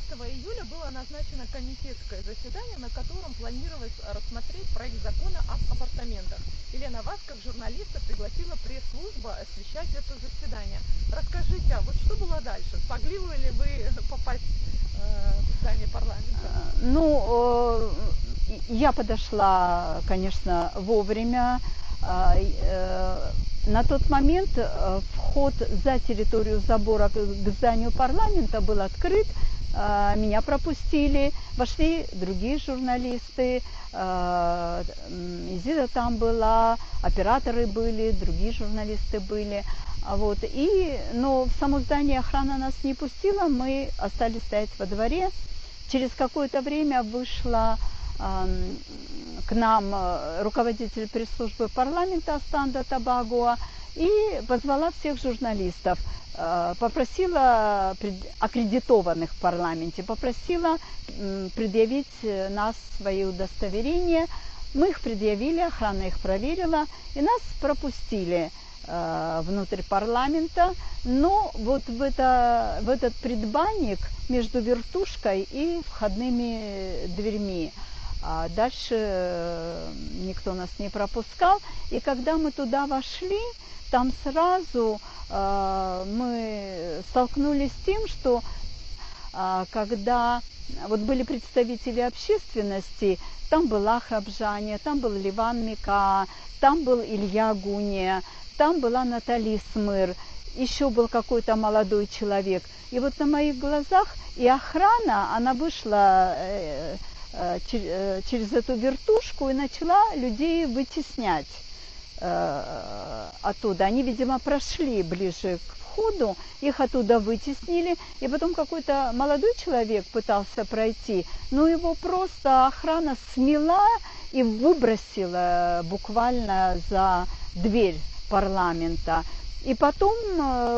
15 июля было назначено комитетское заседание, на котором планировалось рассмотреть проект закона об апартаментах. Елена, вас, как журналиста, пригласила пресс-служба освещать это заседание. Расскажите, а вот что было дальше? Смогли ли вы попасть в здание парламента? Ну, я подошла, конечно, вовремя. На тот момент вход за территорию забора к зданию парламента был открыт. Меня пропустили, вошли другие журналисты, Изида там была, операторы были, другие журналисты были. Вот. Но в само здание охрана нас не пустила, мы остались стоять во дворе. Через какое-то время вышла к нам руководитель пресс-службы парламента Астанда Табагуа и позвала всех журналистов, попросила аккредитованных в парламенте, попросила предъявить нас свои удостоверения. Мы их предъявили, охрана их проверила, и нас пропустили внутрь парламента, но вот в этот предбанник между вертушкой и входными дверьми. А дальше никто нас не пропускал. И когда мы туда вошли, там сразу мы столкнулись с тем, что когда вот были представители общественности, там был Ахраб Жаня, там был Ливан Мика, там был Илья Гуния, там была Натали Смыр, еще был какой-то молодой человек. И вот на моих глазах и охрана, она вышла через эту вертушку и начала людей вытеснять оттуда. Они, видимо, прошли ближе к входу, их оттуда вытеснили, и потом какой-то молодой человек пытался пройти, но его просто охрана смела и выбросила буквально за дверь парламента. И потом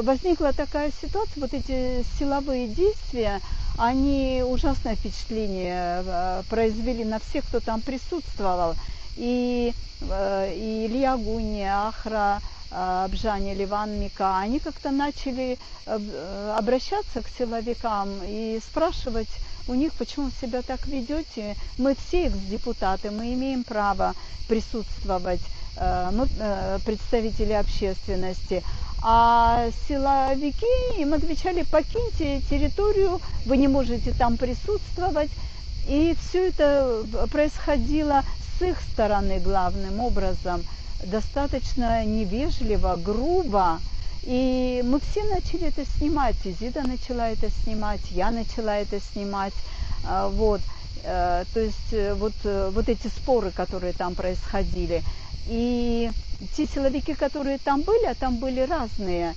возникла такая ситуация, вот эти силовые действия, они ужасное впечатление произвели на всех, кто там присутствовал. И Илья Гуния, Ахра Абжани, Ливан Мика, они как-то начали обращаться к силовикам и спрашивать у них, почему вы себя так ведете. Мы все экс-депутаты, мы имеем право присутствовать, мы представители общественности. А силовики им отвечали: покиньте территорию, вы не можете там присутствовать. И все это происходило с их стороны главным образом достаточно невежливо, грубо. И мы все начали это снимать. Изида начала это снимать, я начала это снимать. Вот. То есть вот эти споры, которые там происходили. И те силовики, которые там были, а там были разные,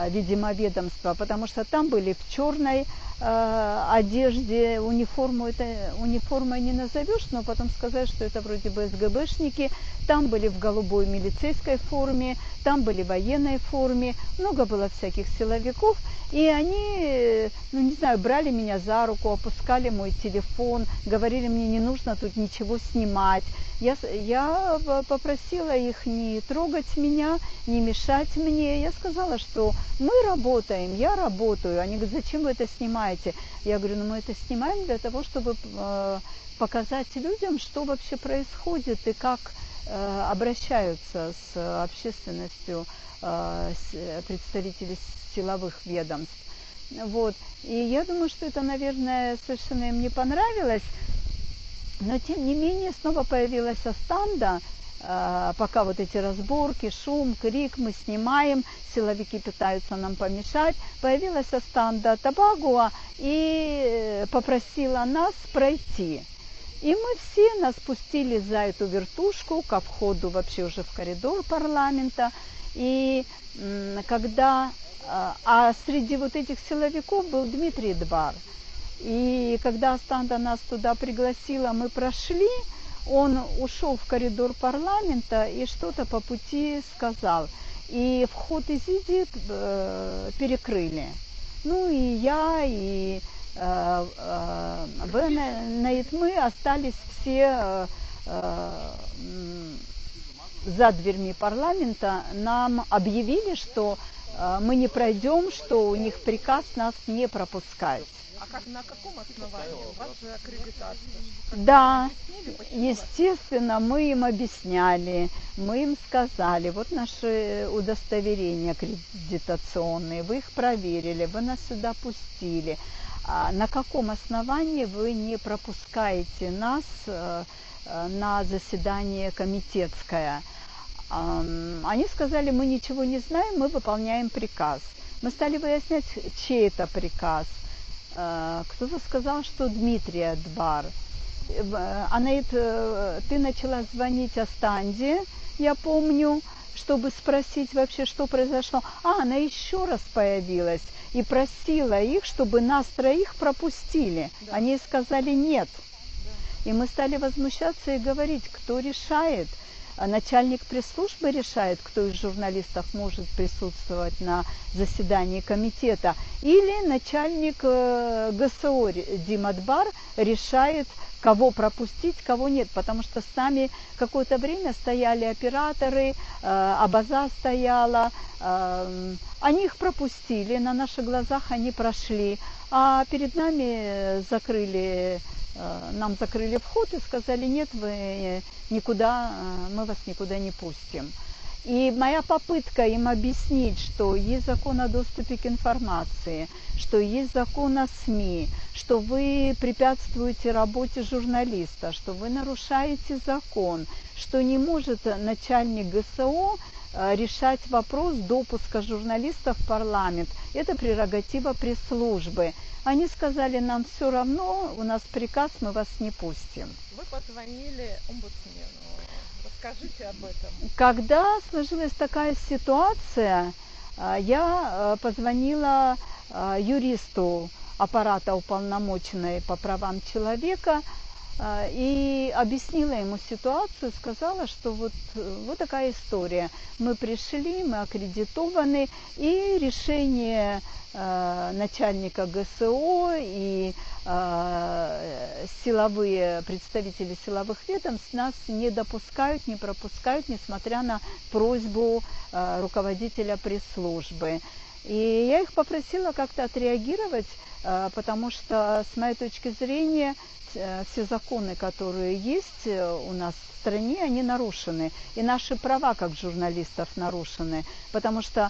видимо, ведомства, потому что там были в черной одежде, униформу это униформой не назовешь, но потом сказать, что это вроде бы СГБшники, там были в голубой милицейской форме, там были в военной форме, много было всяких силовиков, и они, ну не знаю, брали меня за руку, опускали мой телефон, говорили мне: не нужно тут ничего снимать. Я попросила их не трогать меня, не мешать мне. Я сказала, что мы работаем, я работаю. Они говорят: зачем вы это снимаете? Я говорю: ну мы это снимаем для того, чтобы показать людям, что вообще происходит и как обращаются с общественностью представители силовых ведомств. Вот. И я думаю, что это, наверное, совершенно им не понравилось. Но, тем не менее, снова появилась Астанда, пока вот эти разборки, шум, крик, мы снимаем, силовики пытаются нам помешать. Появилась Астанда Табагуа и попросила нас пройти. И мы все нас пустили за эту вертушку ко входу вообще уже в коридор парламента. И когда... А среди вот этих силовиков был Дмитрий Двар. И когда Астанда нас туда пригласила, мы прошли, он ушел в коридор парламента и что-то по пути сказал. И вход Изиди перекрыли. Ну и я, и мы остались все за дверьми парламента. Нам объявили, что мы не пройдем, что у них приказ нас не пропускать. А На каком основании? У вас же аккредитация. Да, Объяснили, почему вас? естественно, мы им объясняли, мы им сказали, вот наши удостоверения аккредитационные, вы их проверили, вы нас сюда пустили. А на каком основании вы не пропускаете нас на заседание комитетское? Они сказали, мы ничего не знаем, мы выполняем приказ. Мы стали выяснять, чей это приказ. Кто-то сказал, что Дмитрий Адбар. Анаит, ты начала звонить Астанде, я помню, чтобы спросить вообще, что произошло. Она еще раз появилась и просила их, чтобы нас троих пропустили. Да. Они сказали нет. Да. И мы стали возмущаться и говорить, кто решает. Начальник пресс-службы решает, кто из журналистов может присутствовать на заседании комитета, или начальник ГСО Димадбар решает, кого пропустить, кого нет, потому что с нами какое-то время стояли операторы, Абаза стояла, они их пропустили, на наших глазах они прошли, а перед нами нам закрыли вход и сказали, нет, вы никуда, мы вас никуда не пустим. И моя попытка им объяснить, что есть закон о доступе к информации, что есть закон о СМИ, что вы препятствуете работе журналиста, что вы нарушаете закон, что не может начальник ГСО решать вопрос допуска журналистов в парламент. Это прерогатива пресс-службы. Они сказали, нам все равно, у нас приказ, мы вас не пустим. Вы позвонили омбудсмену. Расскажите об этом. Когда сложилась такая ситуация, я позвонила юристу аппарата уполномоченной по правам человека и объяснила ему ситуацию, сказала, что вот такая история. Мы пришли, мы аккредитованы, и решение начальника ГСО и силовые представители силовых ведомств нас не допускают, не пропускают, несмотря на просьбу руководителя пресс-службы. И я их попросила как-то отреагировать, потому что, с моей точки зрения, все законы, которые есть у нас в стране, они нарушены. И наши права как журналистов нарушены, потому что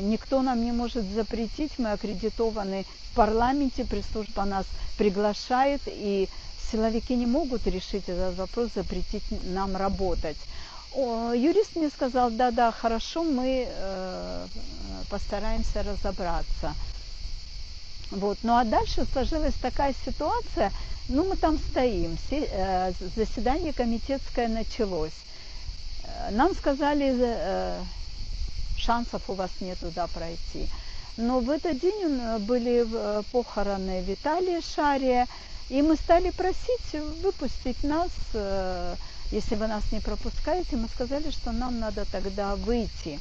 никто нам не может запретить, мы аккредитованы в парламенте, пресс-служба нас приглашает, и силовики не могут решить этот вопрос, запретить нам работать. Юрист мне сказал, да, хорошо, мы постараемся разобраться. Вот. Ну а дальше сложилась такая ситуация, мы там стоим, заседание комитетское началось. Нам сказали, шансов у вас нет туда пройти. Но в этот день были похороны Виталия Шария, и мы стали просить выпустить нас, если вы нас не пропускаете. Мы сказали, что нам надо тогда выйти.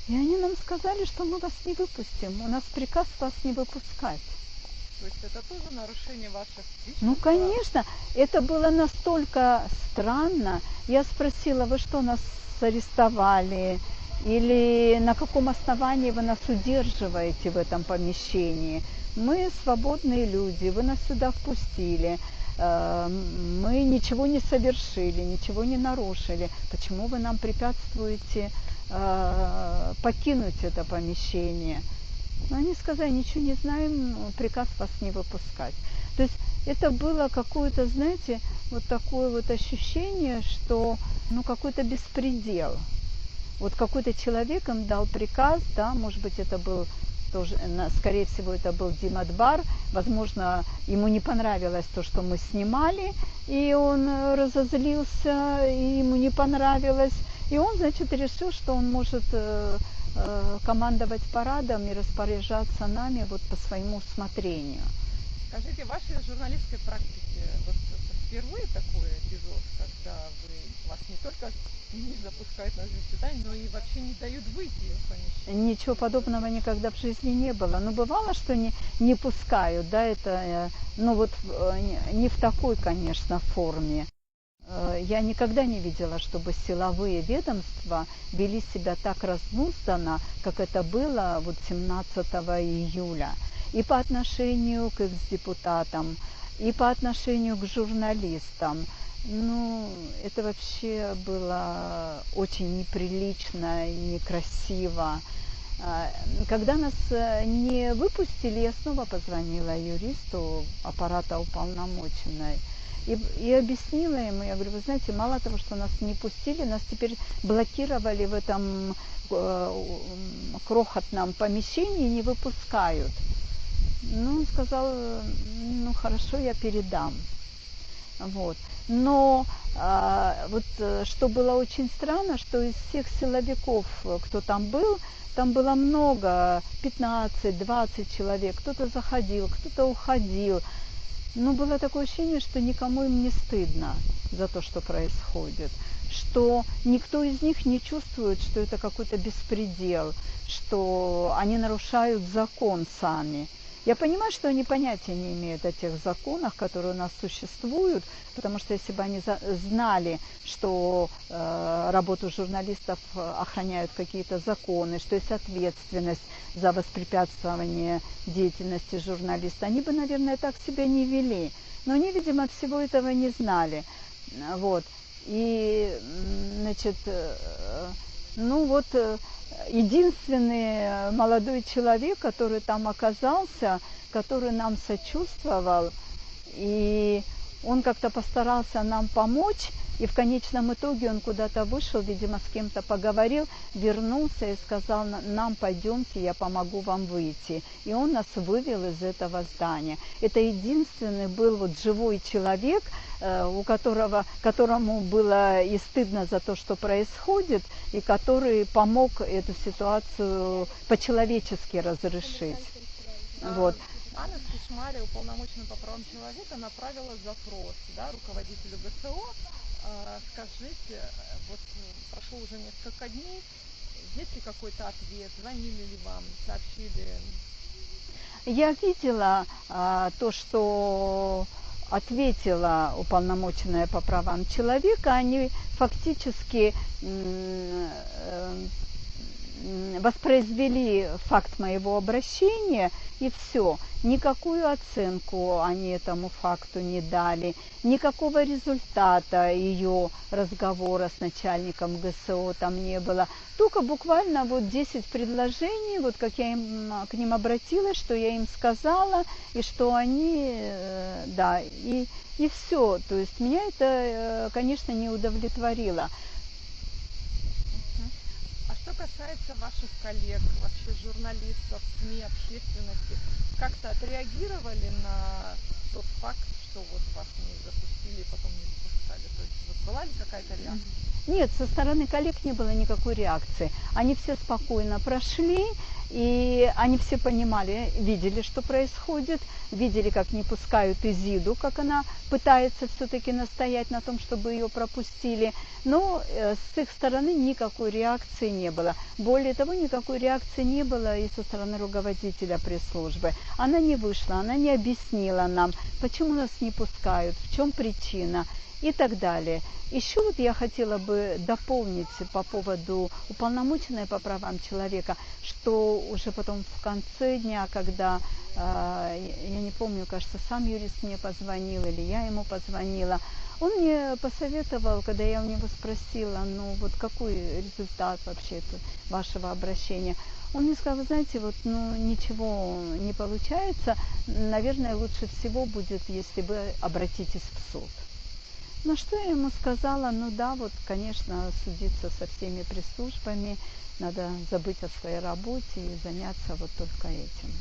И они нам сказали, что мы вас не выпустим, у нас приказ вас не выпускать. То есть это тоже нарушение ваших личных Ну, конечно, это было настолько странно. Я спросила, вы что, нас арестовали? Или на каком основании вы нас удерживаете в этом помещении? Мы свободные люди, вы нас сюда впустили. Мы ничего не совершили, ничего не нарушили. Почему вы нам препятствуете покинуть это помещение? Но они сказали, ничего не знаем, приказ вас не выпускать. То есть это было какое-то, знаете, вот такое вот ощущение, что какой-то беспредел. Вот какой-то человек им дал приказ, да, может быть, это был тоже, скорее всего, это был Димадбар, возможно, ему не понравилось то, что мы снимали, и он разозлился, и ему не понравилось, и он, значит, решил, что он может командовать парадом и распоряжаться нами вот по своему усмотрению. Скажите, в вашей журналистской практике вот впервые такой эпизод, когда вас не только не запускают на заседание, но и вообще не дают выйти из помещения? Ничего подобного никогда в жизни не было. Бывало, что не пускают, да, это, не в такой, конечно, форме. Я никогда не видела, чтобы силовые ведомства вели себя так разнузданно, как это было 17 июля. и по отношению к экс-депутатам, и по отношению к журналистам. Ну, это вообще было очень неприлично и некрасиво. Когда нас не выпустили, я снова позвонила юристу аппарата уполномоченной и объяснила ему, я говорю, вы знаете, мало того, что нас не пустили, нас теперь блокировали в этом крохотном помещении и не выпускают. Ну, он сказал, ну хорошо, я передам. Вот. Но вот что было очень странно, что из всех силовиков, кто там было много, 15-20 человек, кто-то заходил, кто-то уходил. Но было такое ощущение, что никому им не стыдно за то, что происходит, что никто из них не чувствует, что это какой-то беспредел, что они нарушают закон сами. Я понимаю, что они понятия не имеют о тех законах, которые у нас существуют, потому что если бы они знали, что работу журналистов охраняют какие-то законы, что есть ответственность за воспрепятствование деятельности журналиста, они бы, наверное, так себя не вели. Но они, видимо, всего этого не знали. Вот. И, значит, ну вот... Единственный молодой человек, который там оказался, который нам сочувствовал, и он как-то постарался нам помочь, и в конечном итоге он куда-то вышел, видимо, с кем-то поговорил, вернулся и сказал нам, пойдемте, я помогу вам выйти. И он нас вывел из этого здания. Это единственный был вот живой человек, которому было и стыдно за то, что происходит, и который помог эту ситуацию по-человечески разрешить. Вот. Анна Скишмаря, уполномоченная по правам человека, направила запрос, да, руководителю ГСО. Скажите, вот прошло уже несколько дней, есть ли какой-то ответ, звонили ли вам, сообщили? Я видела то, что ответила уполномоченная по правам человека. Они фактически воспроизвели факт моего обращения, и все. Никакую оценку они этому факту не дали, никакого результата ее разговора с начальником ГСО там не было. Только буквально вот 10 предложений, вот как я к ним обратилась, что я им сказала, и что они, да, и все. То есть меня это, конечно, не удовлетворило. Что касается ваших коллег, вообще журналистов, СМИ, общественности, как-то отреагировали на тот факт, что вот вас не запустили и потом не запускали? То есть вот была ли какая-то реакция? Нет, со стороны коллег не было никакой реакции. Они все спокойно прошли, и они все понимали, видели, что происходит, видели, как не пускают Изиду, как она пытается все-таки настоять на том, чтобы ее пропустили. Но с их стороны никакой реакции не было. Более того, никакой реакции не было и со стороны руководителя пресс-службы. Она не вышла, она не объяснила нам, почему нас не пускают, в чем причина и так далее. Еще вот я хотела бы дополнить по поводу уполномоченной по правам человека, что уже потом в конце дня, когда, я не помню, кажется, сам юрист мне позвонил или я ему позвонила, он мне посоветовал, когда я у него спросила, ну вот какой результат вообще вашего обращения, он мне сказал, вы знаете, вот ну ничего не получается, наверное, лучше всего будет, если вы обратитесь в суд. На что я ему сказала, ну да, вот, конечно, судиться со всеми пресс-службами, надо забыть о своей работе и заняться вот только этим.